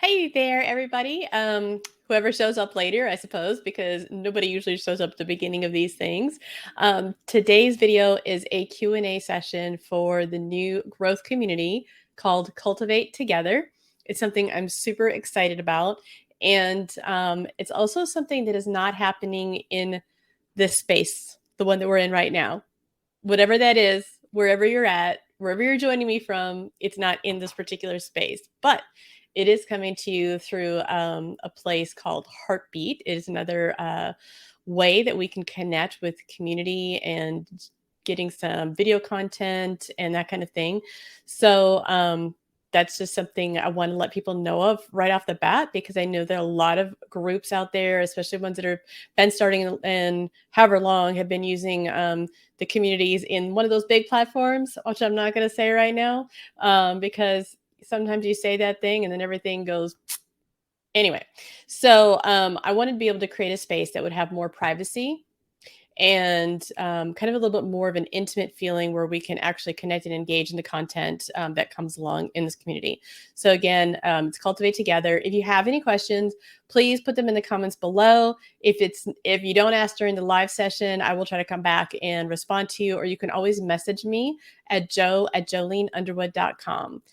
Hey there, everybody. Whoever shows up later, I suppose, because nobody usually shows up at the beginning of these things. Today's video is a Q&A session for the new growth community called Cultivate Together. It's something I'm super excited about. And it's also something that is not happening in this space, the one that we're in right now. Whatever that is, wherever you're at, wherever you're joining me from, it's not in this particular space, but it is coming to you through a place called Heartbeat. It is another way that we can connect with community and getting some video content and that kind of thing. So that's just something I want to let people know of right off the bat, because I know there are a lot of groups out there, especially ones that have been starting and however long have been using the communities in one of those big platforms, which I'm not going to say right now, because sometimes you say that thing and then everything goes anyway. So I wanted to be able to create a space that would have more privacy and kind of a little bit more of an intimate feeling where we can actually connect and engage in the content that comes along in this community. So again, it's Cultivate Together. If you have any questions, please put them in the comments below. If you don't ask during the live session, I will try to come back and respond to you, or you can always message me at joe@joleneunderwood.com.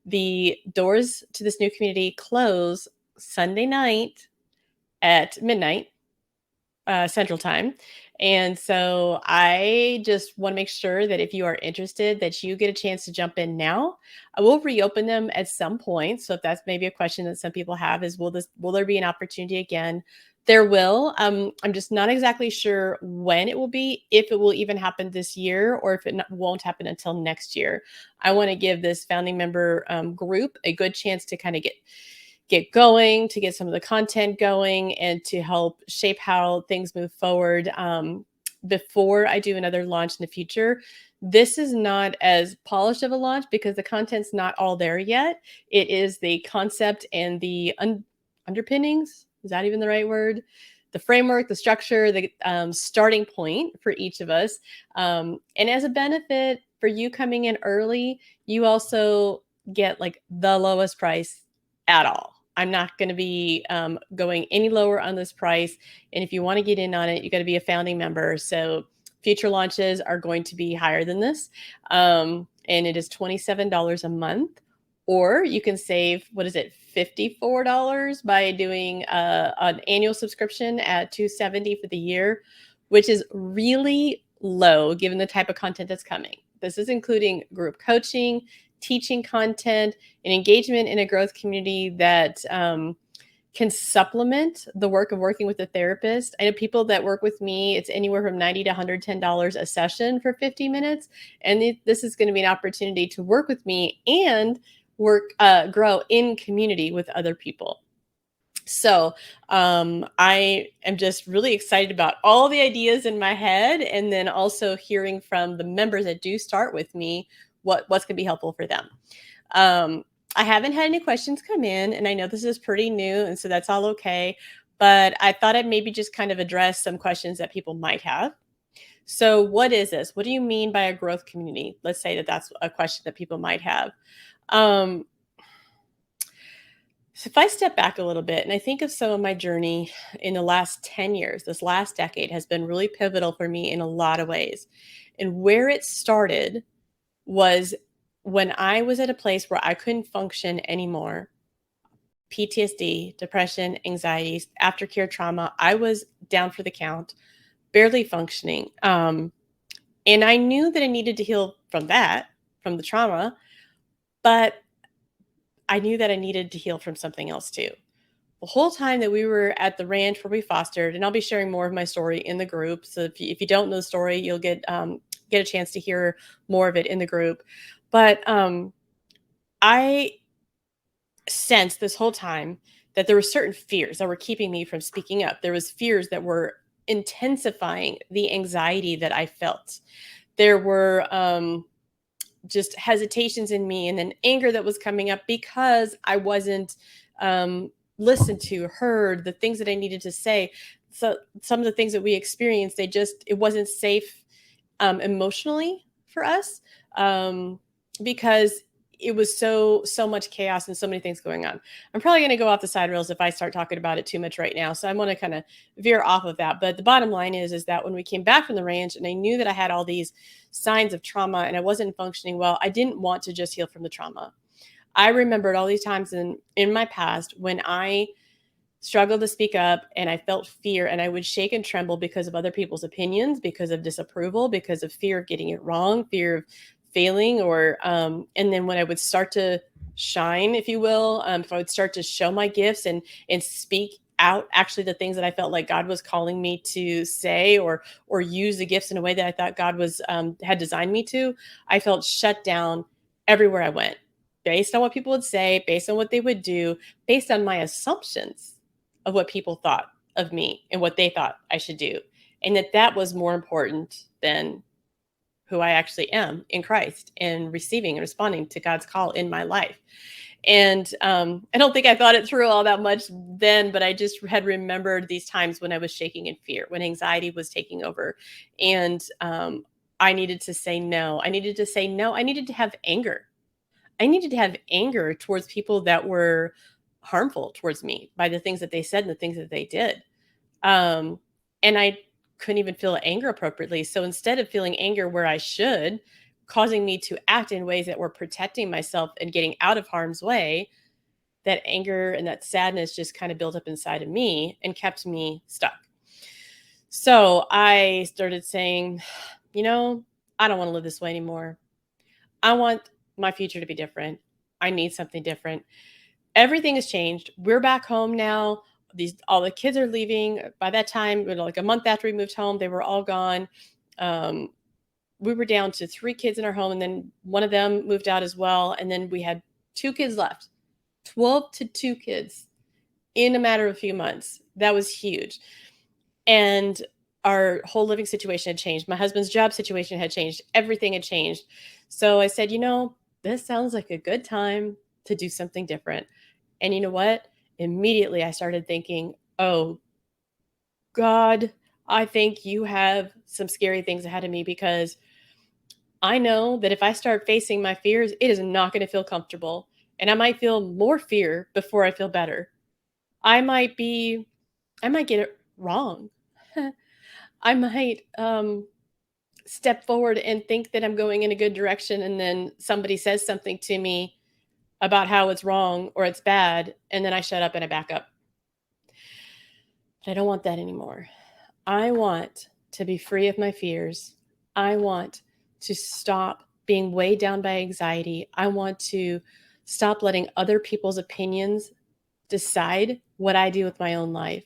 The doors to this new community close Sunday night at midnight Central Time. And so I just want to make sure that if you are interested, that you get a chance to jump in now. I will reopen them at some point. So if that's maybe a question that some people have, is will there be an opportunity again? There will. I'm just not exactly sure when it will be, if it will even happen this year, or if it won't happen until next year. I want to give this founding member group a good chance to kind of get going, to get some of the content going, and to help shape how things move forward before I do another launch in the future. This is not as polished of a launch because the content's not all there yet. It is the concept and the underpinnings. Is that even the right word? The framework, the structure, the starting point for each of us. And as a benefit for you coming in early, you also get like the lowest price at all. I'm not going to be going any lower on this price. And if you want to get in on it, you got to be a founding member. So future launches are going to be higher than this. And it is $27 a month. Or you can save, what is it, $54 by doing an annual subscription at $270 for the year, which is really low given the type of content that's coming. This is including group coaching, teaching content, and engagement in a growth community that can supplement the work of working with a therapist. I know people that work with me, it's anywhere from $90 to $110 a session for 50 minutes. And this is going to be an opportunity to work with me and grow in community with other people. So I am just really excited about all the ideas in my head, and then also hearing from the members that do start with me what's going to be helpful for them. I haven't had any questions come in, and I know this is pretty new, and so that's all okay. But I thought I'd maybe just kind of address some questions that people might have. So what is this? What do you mean by a growth community? Let's say that that's a question that people might have. So if I step back a little bit and I think of some of my journey in the last 10 years, this last decade has been really pivotal for me in a lot of ways. And where it started was when I was at a place where I couldn't function anymore. PTSD, depression, anxiety, aftercare trauma. I was down for the count, barely functioning. And I knew that I needed to heal from that, from the trauma, but I knew that I needed to heal from something else too. The whole time that we were at the ranch where we fostered, and I'll be sharing more of my story in the group. So if you don't know the story, you'll get a chance to hear more of it in the group. But I sensed this whole time that there were certain fears that were keeping me from speaking up. There was fears that were intensifying the anxiety that I felt. There were just hesitations in me, and then anger that was coming up because I wasn't listened to, heard, the things that I needed to say. So some of the things that we experienced, it wasn't safe emotionally for us, because it was so much chaos and so many things going on. I'm probably going to go off the side rails if I start talking about it too much right now. So I want to kind of veer off of that. But the bottom line is that when we came back from the ranch and I knew that I had all these signs of trauma and I wasn't functioning well, I didn't want to just heal from the trauma. I remembered all these times in my past when I struggled to speak up and I felt fear and I would shake and tremble because of other people's opinions, because of disapproval, because of fear of getting it wrong, fear of failing, or and then when I would start to shine, if you will, if I would start to show my gifts and speak out actually the things that I felt like God was calling me to say, or use the gifts in a way that I thought God was had designed me to, I felt shut down everywhere I went, based on what people would say, based on what they would do, based on my assumptions of what people thought of me and what they thought I should do. And that was more important than who I actually am in Christ and receiving and responding to God's call in my life. And I don't think I thought it through all that much then, but I just had remembered these times when I was shaking in fear, when anxiety was taking over. And I needed to say no. I needed to say no. I needed to have anger. I needed to have anger towards people that were harmful towards me by the things that they said and the things that they did. Um, and I couldn't even feel anger appropriately. So instead of feeling anger where I should, causing me to act in ways that were protecting myself and getting out of harm's way, that anger and that sadness just kind of built up inside of me and kept me stuck. So I started saying, I don't want to live this way anymore. I want my future to be different. I need something different. Everything has changed. We're back home now. All the kids are leaving. By that time, like a month after we moved home, they were all gone. We were down to 3 kids in our home, and then one of them moved out as well. And then we had 2 kids left, 12 to 2 kids in a matter of a few months. That was huge. And our whole living situation had changed. My husband's job situation had changed. Everything had changed. So I said, this sounds like a good time to do something different. And you know what? Immediately I started thinking, oh, God, I think you have some scary things ahead of me, because I know that if I start facing my fears, it is not going to feel comfortable. And I might feel more fear before I feel better. I might get it wrong. I might step forward and think that I'm going in a good direction. And then somebody says something to me about how it's wrong or it's bad. And then I shut up and I back up. But I don't want that anymore. I want to be free of my fears. I want to stop being weighed down by anxiety. I want to stop letting other people's opinions decide what I do with my own life.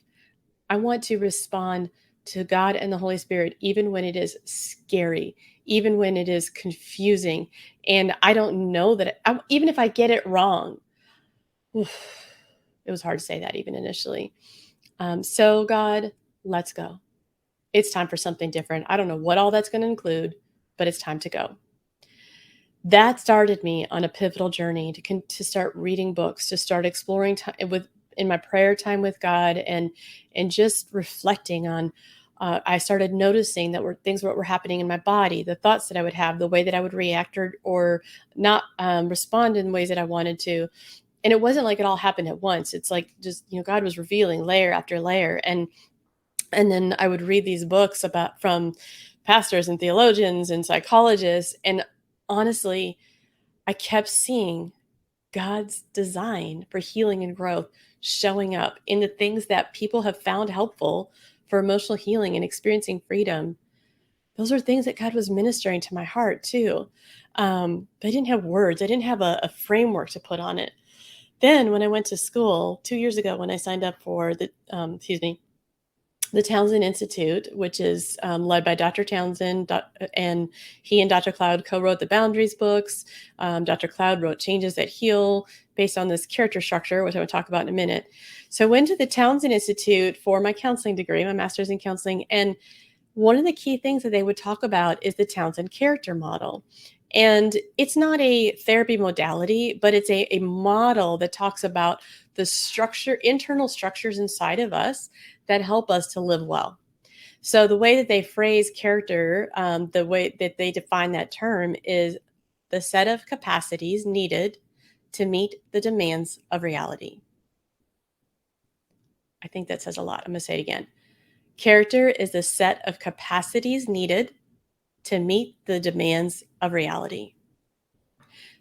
I want to respond to God and the Holy Spirit, even when it is scary, even when it is confusing. And I don't know that, even if I get it wrong, it was hard to say that even initially. So God, let's go. It's time for something different. I don't know what all that's going to include, but it's time to go. That started me on a pivotal journey to start reading books, to start exploring in my prayer time with God, and just reflecting on. I started noticing that things were happening in my body, the thoughts that I would have, the way that I would react or not respond in ways that I wanted to. And it wasn't like it all happened at once. It's like just God was revealing layer after layer, and then I would read these books from pastors and theologians and psychologists, and honestly, I kept seeing God's design for healing and growth showing up in the things that people have found helpful for emotional healing and experiencing freedom. Those are things that God was ministering to my heart too. But I didn't have words. I didn't have a framework to put on it. Then when I went to school 2 years ago, when I signed up for the Townsend Institute, which is led by Dr. Townsend, and he and Dr. Cloud co-wrote the Boundaries books. Dr. Cloud wrote Changes That Heal, based on this character structure, which I will talk about in a minute. So I went to the Townsend Institute for my counseling degree, my master's in counseling, and one of the key things that they would talk about is the Townsend character model. And it's not a therapy modality, but it's a model that talks about the internal structures inside of us that help us to live well. So the way that they phrase character, the way that they define that term is the set of capacities needed to meet the demands of reality. I think that says a lot. I'm going to say it again. Character is the set of capacities needed to meet the demands of reality.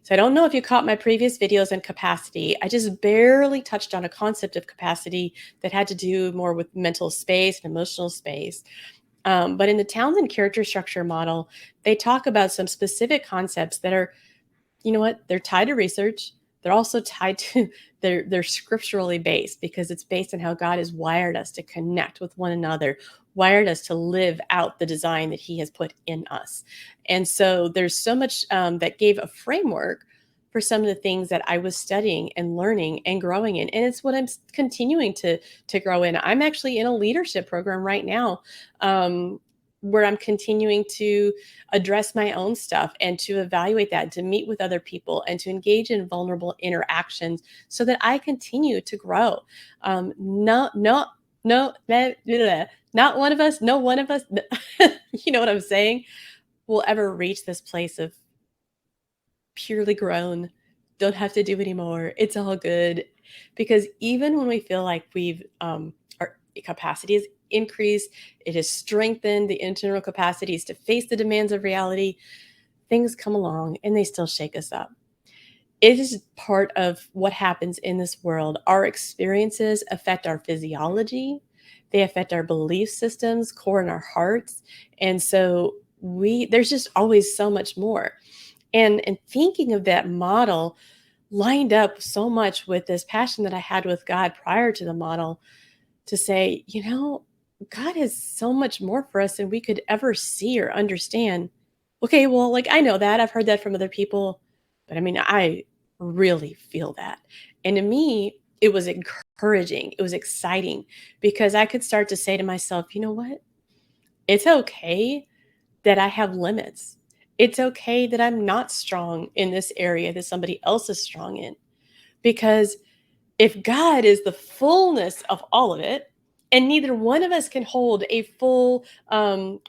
So I don't know if you caught my previous videos on capacity. I just barely touched on a concept of capacity that had to do more with mental space and emotional space. But in the Townsend character structure model, they talk about some specific concepts that are, you know what, they're tied to research. They're also tied to they're scripturally based, because it's based on how God has wired us to connect with one another, wired us to live out the design that he has put in us. And so there's so much that gave a framework for some of the things that I was studying and learning and growing in. And it's what I'm continuing to grow in. I'm actually in a leadership program right now, where I'm continuing to address my own stuff and to evaluate that, to meet with other people and to engage in vulnerable interactions so that I continue to grow. No, not one of us, no one of us, you know what I'm saying, will ever reach this place of purely grown, don't have to do anymore. It's all good. Because even when we feel like our capacity is increased, it has strengthened the internal capacities to face the demands of reality, things come along and they still shake us up. It is part of what happens in this world. Our experiences affect our physiology, they affect our belief systems, core in our hearts. And so there's just always so much more. And thinking of that model lined up so much with this passion that I had with God prior to the model, to say, God has so much more for us than we could ever see or understand. Okay, well, like, I know that. I've heard that from other people, but I mean, I really feel that. And to me, it was encouraging. It was exciting, because I could start to say to myself, you know what? It's okay that I have limits. It's okay that I'm not strong in this area that somebody else is strong in. Because if God is the fullness of all of it, and neither one of us can hold a full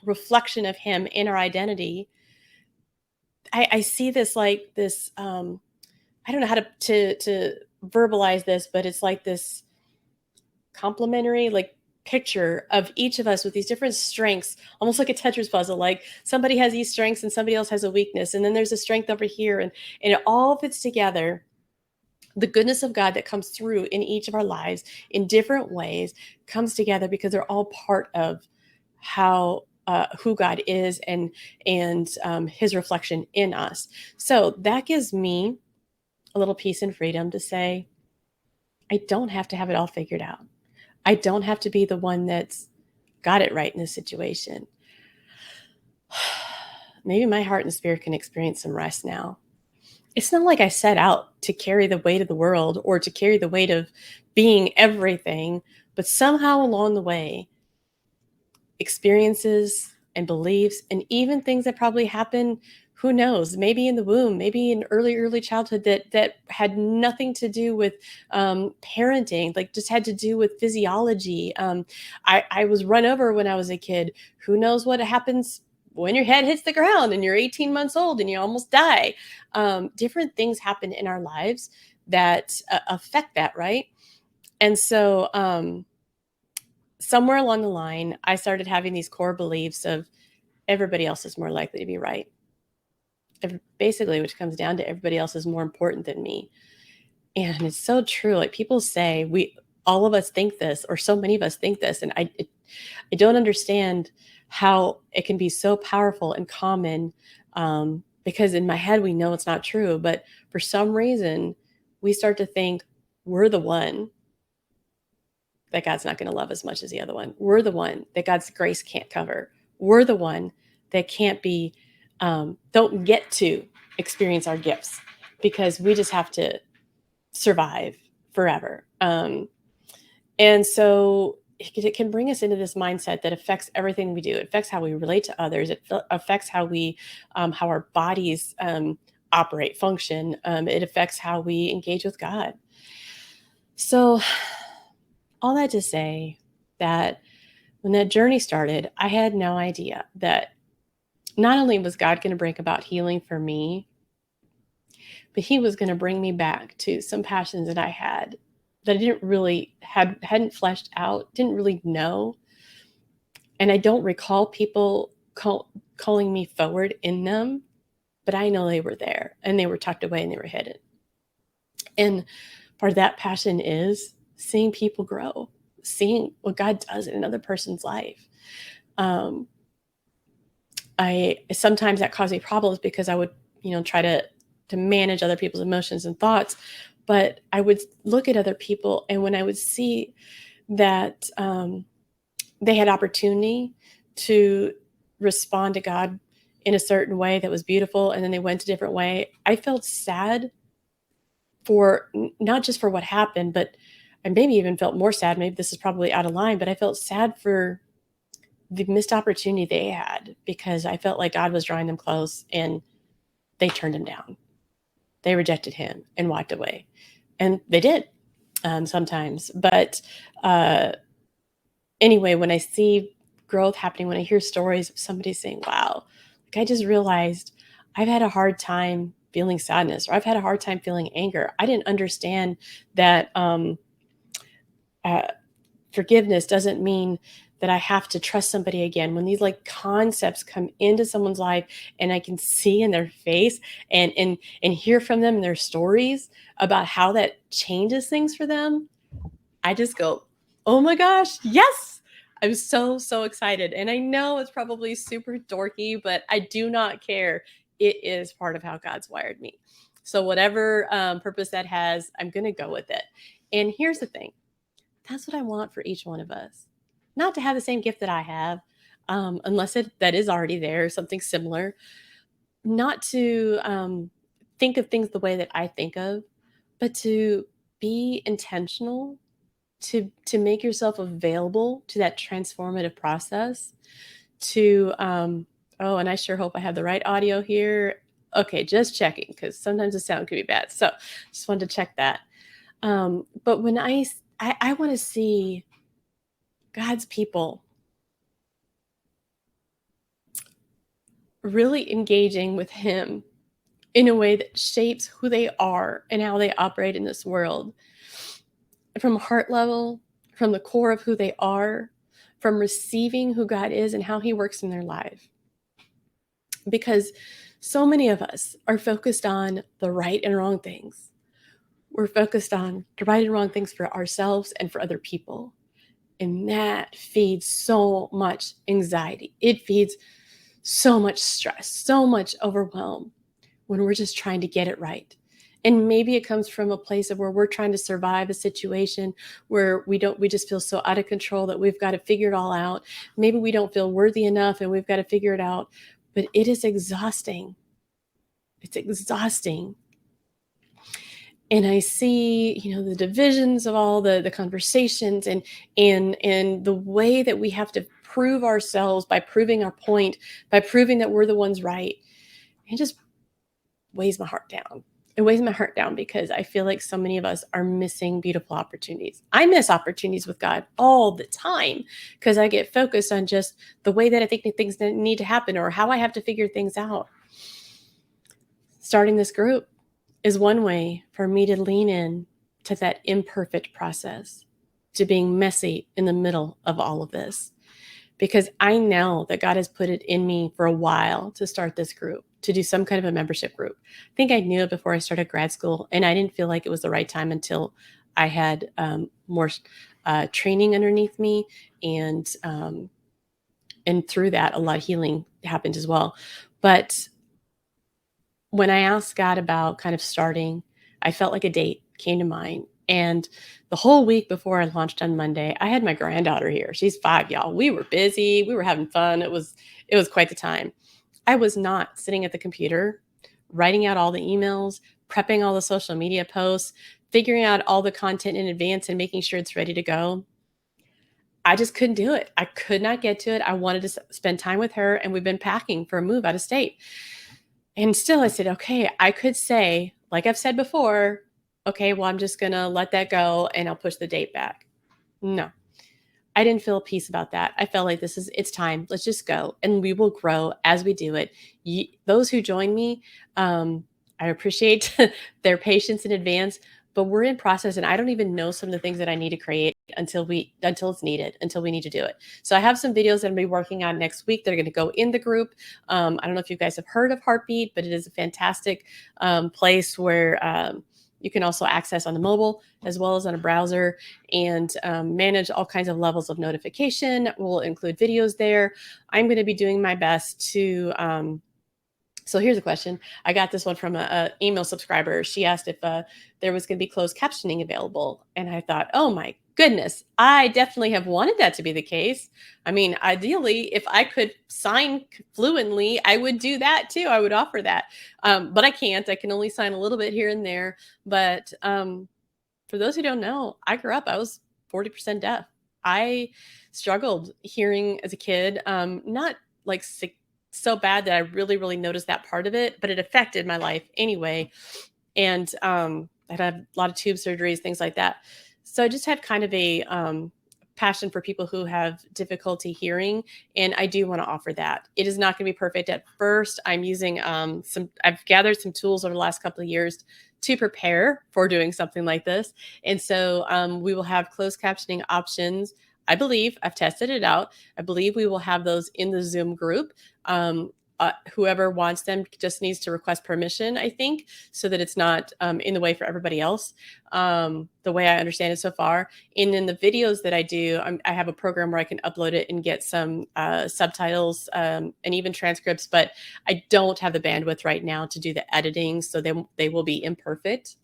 reflection of him in our identity, I see this like this, I don't know how to verbalize this, but it's like this complementary, like, picture of each of us with these different strengths, almost like a Tetris puzzle. Like, somebody has these strengths and somebody else has a weakness, and then there's a strength over here, and it all fits together. The goodness of God that comes through in each of our lives in different ways comes together because they're all part of how who God is, and his reflection in us. So that gives me a little peace and freedom to say, I don't have to have it all figured out. I don't have to be the one that's got it right in this situation. Maybe my heart and spirit can experience some rest now. It's not like I set out to carry the weight of the world or to carry the weight of being everything, but somehow along the way, experiences and beliefs and even things that probably happened, who knows, maybe in the womb, maybe in early childhood, that had nothing to do with parenting, like just had to do with physiology. I was run over when I was a kid. Who knows what happens when your head hits the ground and you're 18 months old and you almost die. Different things happen in our lives that affect that, right? And so somewhere along the line, I started having these core beliefs of everybody else is more likely to be right. Basically, which comes down to everybody else is more important than me. And it's so true. Like, people say, all of us think this, or so many of us think this. And I don't understand how it can be so powerful and common, because in my head, we know it's not true. But for some reason, we start to think we're the one that God's not going to love as much as the other one. We're the one that God's grace can't cover. We're the one that can't be, don't get to experience our gifts, because we just have to survive forever. And so it can bring us into this mindset that affects everything we do. It affects how we relate to others. It affects how how our bodies operate, function. It affects how we engage with God. So all that to say that when that journey started, I had no idea that not only was God going to bring about healing for me, but he was going to bring me back to some passions that I had that I didn't really hadn't fleshed out, didn't really know. And I don't recall people calling me forward in them, but I know they were there and they were tucked away and they were hidden. And part of that passion is seeing people grow, seeing what God does in another person's life. I sometimes that caused me problems because I would, try to manage other people's emotions and thoughts, but I would look at other people, and when I would see that they had opportunity to respond to God in a certain way that was beautiful, and then they went a different way, I felt sad for not just for what happened, but I maybe even felt more sad. Maybe this is probably out of line, but I felt sad for the missed opportunity they had because I felt like God was drawing them close and they turned him down. They rejected him and walked away. And they did sometimes. But anyway, when I see growth happening, when I hear stories of somebody saying, wow, like I just realized I've had a hard time feeling sadness, or I've had a hard time feeling anger. I didn't understand that forgiveness doesn't mean that I have to trust somebody again. When these like concepts come into someone's life and I can see in their face and hear from them and their stories about how that changes things for them, I just go, oh my gosh, yes. I'm so, so excited. And I know it's probably super dorky, but I do not care. It is part of how God's wired me. So whatever purpose that has, I'm going to go with it. And here's the thing. That's what I want for each one of us. Not to have the same gift that I have, unless that is already there, something similar. Not to think of things the way that I think of, but to be intentional, to make yourself available to that transformative process. Oh, and I sure hope I have the right audio here. Okay, just checking because sometimes the sound could be bad. So just wanted to check that. But when I want to see God's people really engaging with him in a way that shapes who they are and how they operate in this world from a heart level, from the core of who they are, from receiving who God is and how he works in their life. Because so many of us are focused on the right and wrong things. We're focused on the right and wrong things for ourselves and for other people. And that feeds so much anxiety. It feeds so much stress, so much overwhelm when we're just trying to get it right. And maybe it comes from a place of where we're trying to survive a situation where we just feel so out of control that we've got to figure it all out. Maybe we don't feel worthy enough and we've got to figure it out, but it is exhausting. It's exhausting. And I see, the divisions of all the conversations and the way that we have to prove ourselves by proving our point, by proving that we're the ones right. It just weighs my heart down. It weighs my heart down because I feel like so many of us are missing beautiful opportunities. I miss opportunities with God all the time because I get focused on just the way that I think things need to happen or how I have to figure things out. Starting this group is one way for me to lean in to that imperfect process, to being messy in the middle of all of this. Because I know that God has put it in me for a while to start this group, to do some kind of a membership group. I think I knew it before I started grad school, and I didn't feel like it was the right time until I had more training underneath me, and through that, a lot of healing happened as well. But when I asked God about kind of starting, I felt like a date came to mind. And the whole week before I launched on Monday, I had my granddaughter here. She's 5, y'all. We were busy. We were having fun. It was quite the time. I was not sitting at the computer, writing out all the emails, prepping all the social media posts, figuring out all the content in advance and making sure it's ready to go. I just couldn't do it. I could not get to it. I wanted to spend time with her, and we've been packing for a move out of state. And still I said, okay, I could say, like I've said before, okay, well, I'm just going to let that go and I'll push the date back. No, I didn't feel peace about that. I felt like it's time. Let's just go and we will grow as we do it. Those who join me, I appreciate their patience in advance, but we're in process and I don't even know some of the things that I need to create until it's needed, until we need to do it. So I have some videos that I'm gonna be working on next week that are going to go in the group. I don't know if you guys have heard of Heartbeat, but it is a fantastic place where you can also access on the mobile as well as on a browser and manage all kinds of levels of notification. We'll include videos there. I'm going to be doing my best to so here's a question. I got this one from a email subscriber. She asked if there was going to be closed captioning available, and I thought, oh my goodness, I definitely have wanted that to be the case. I mean, ideally, if I could sign fluently, I would do that too. I would offer that, but I can't. I can only sign a little bit here and there. But for those who don't know, I grew up. I was 40% deaf. I struggled hearing as a kid. Not like so bad that I really, really noticed that part of it, but it affected my life anyway. And I had a lot of tube surgeries, things like that. So I just had kind of a passion for people who have difficulty hearing. And I do want to offer that. It is not going to be perfect at first. I'm using I've gathered some tools over the last couple of years to prepare for doing something like this. And so we will have closed captioning options. I believe I've tested it out. I believe we will have those in the Zoom group. Whoever wants them just needs to request permission, I think, so that it's not in the way for everybody else, the way I understand it so far. And in the videos that I do, I have a program where I can upload it and get some subtitles and even transcripts, but I don't have the bandwidth right now to do the editing, so they will be imperfect,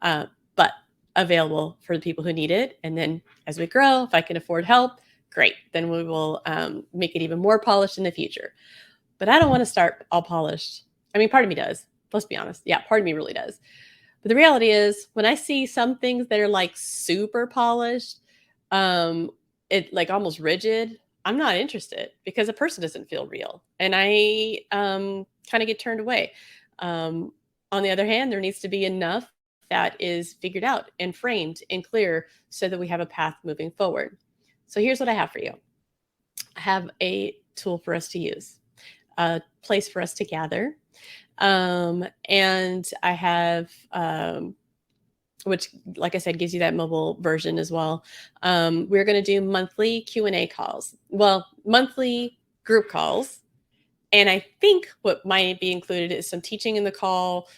but available for the people who need it. And then as we grow, if I can afford help, great. Then we will make it even more polished in the future. But I don't want to start all polished. I mean, part of me does. Let's be honest. Yeah, part of me really does. But the reality is, when I see some things that are like super polished, it like almost rigid, I'm not interested because a person doesn't feel real, and I kind of get turned away. On the other hand, there needs to be enough that is figured out and framed and clear so that we have a path moving forward. So here's what I have for you. I have a tool for us to use, a place for us to gather. And I have, which, like I said, gives you that mobile version as well. We're going to do monthly Q&A calls. Well, monthly group calls. And I think what might be included is some teaching in the call,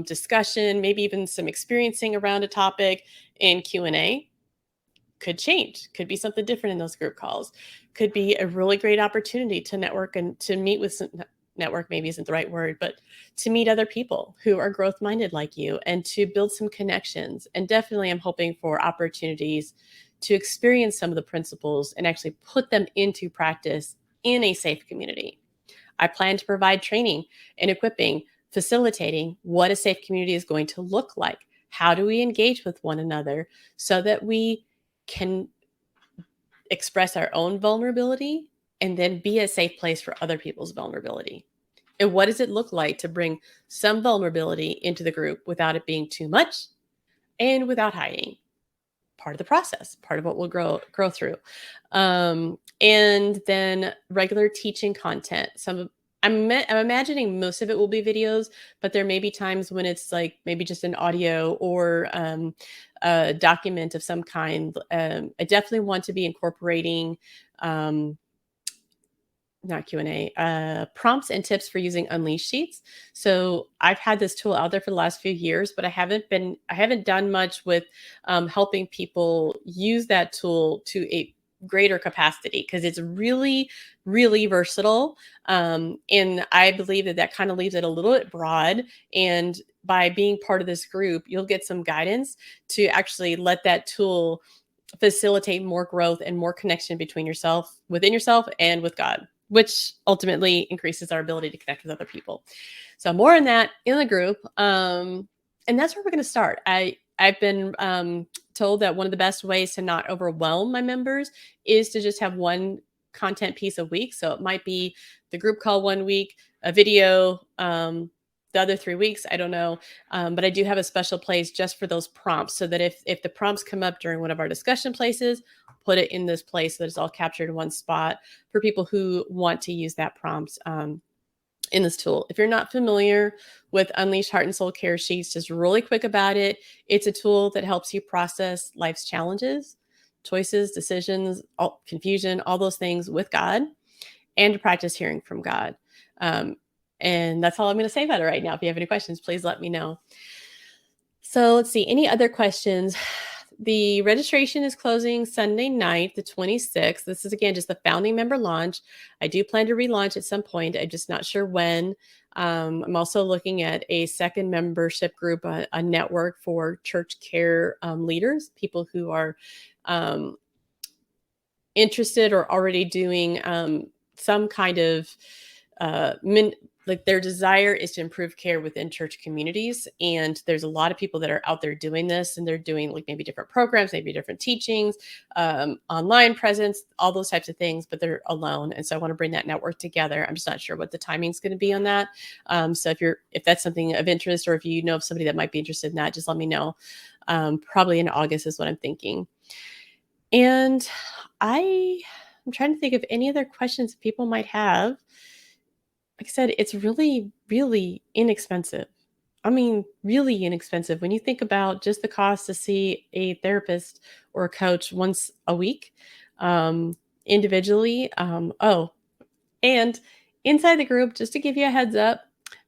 discussion, maybe even some experiencing around a topic, and Q&A. Could change, could be something different in those group calls, could be a really great opportunity to network and to meet with some network, maybe isn't the right word, but to meet other people who are growth minded like you and to build some connections. And definitely I'm hoping for opportunities to experience some of the principles and actually put them into practice in a safe community. I plan to provide training and equipping, facilitating what a safe community is going to look like. How do we engage with one another so that we can express our own vulnerability and then be a safe place for other people's vulnerability? And what does it look like to bring some vulnerability into the group without it being too much and without hiding? Part of the process, part of what we'll grow through. And then regular teaching content. I'm imagining most of it will be videos, but there may be times when it's like maybe just an audio or a document of some kind. I definitely want to be incorporating not Q&A, prompts and tips for using Unleash sheets. So I've had this tool out there for the last few years, but I haven't done much with helping people use that tool to a greater capacity because it's really, really versatile. And I believe that kind of leaves it a little bit broad. And by being part of this group, you'll get some guidance to actually let that tool facilitate more growth and more connection between yourself, within yourself, and with God, which ultimately increases our ability to connect with other people. So more on that in the group. And that's where we're going to start. I've been told that one of the best ways to not overwhelm my members is to just have one content piece a week. So it might be the group call one week, a video, the other 3 weeks, I don't know. But I do have a special place just for those prompts so that if the prompts come up during one of our discussion places, put it in this place so that it's all captured in one spot for people who want to use that prompt in this tool. If you're not familiar with Unleashed Heart and Soul Care Sheets, just really quick about it. It's a tool that helps you process life's challenges, choices, decisions, confusion, all those things with God, and to practice hearing from God. Um, and that's all I'm going to say about it right now. If you have any questions, please let me know. So let's see. Any other questions? The registration is closing Sunday night, the 26th. This is, again, just the founding member launch. I do plan to relaunch at some point. I'm just not sure when. I'm also looking at a second membership group, a network for church care leaders, people who are interested or already doing some kind of like their desire is to improve care within church communities. And there's a lot of people that are out there doing this, and they're doing like maybe different programs, maybe different teachings, online presence, all those types of things, but they're alone. And so I want to bring that network together. I'm just not sure what the timing is going to be on that. So if that's something of interest, or if you know of somebody that might be interested in that, just let me know. Probably in August is what I'm thinking. And I'm trying to think of any other questions people might have. Like I said, it's really, really inexpensive. I mean, really inexpensive when you think about just the cost to see a therapist or a coach once a week, individually. And inside the group, just to give you a heads up,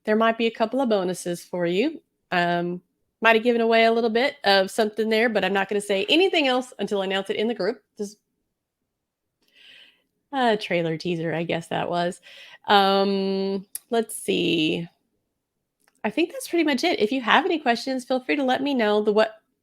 there might be a couple of bonuses for you. Might have given away a little bit of something there, but I'm not going to say anything else until I announce it in the group. Just a trailer teaser, I guess that was. Let's see. I think that's pretty much it. If you have any questions, feel free to let me know. The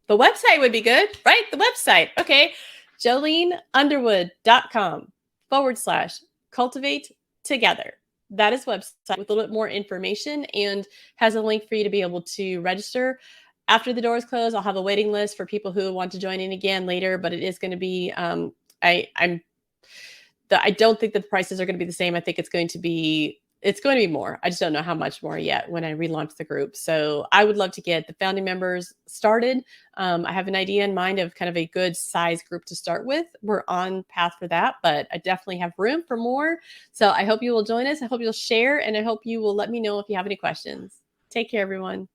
website would be good, right? The website. Okay. JoleneUnderwood.com/cultivate together. That is website with a little bit more information and has a link for you to be able to register. After the doors close, I'll have a waiting list for people who want to join in again later, but it is going to be, I don't think the prices are going to be the same. I think it's going to be more. I just don't know how much more yet when I relaunch the group. So I would love to get the founding members started. I have an idea in mind of kind of a good size group to start with. We're on path for that, but I definitely have room for more. So I hope you will join us. I hope you'll share, and I hope you will let me know if you have any questions. Take care, everyone.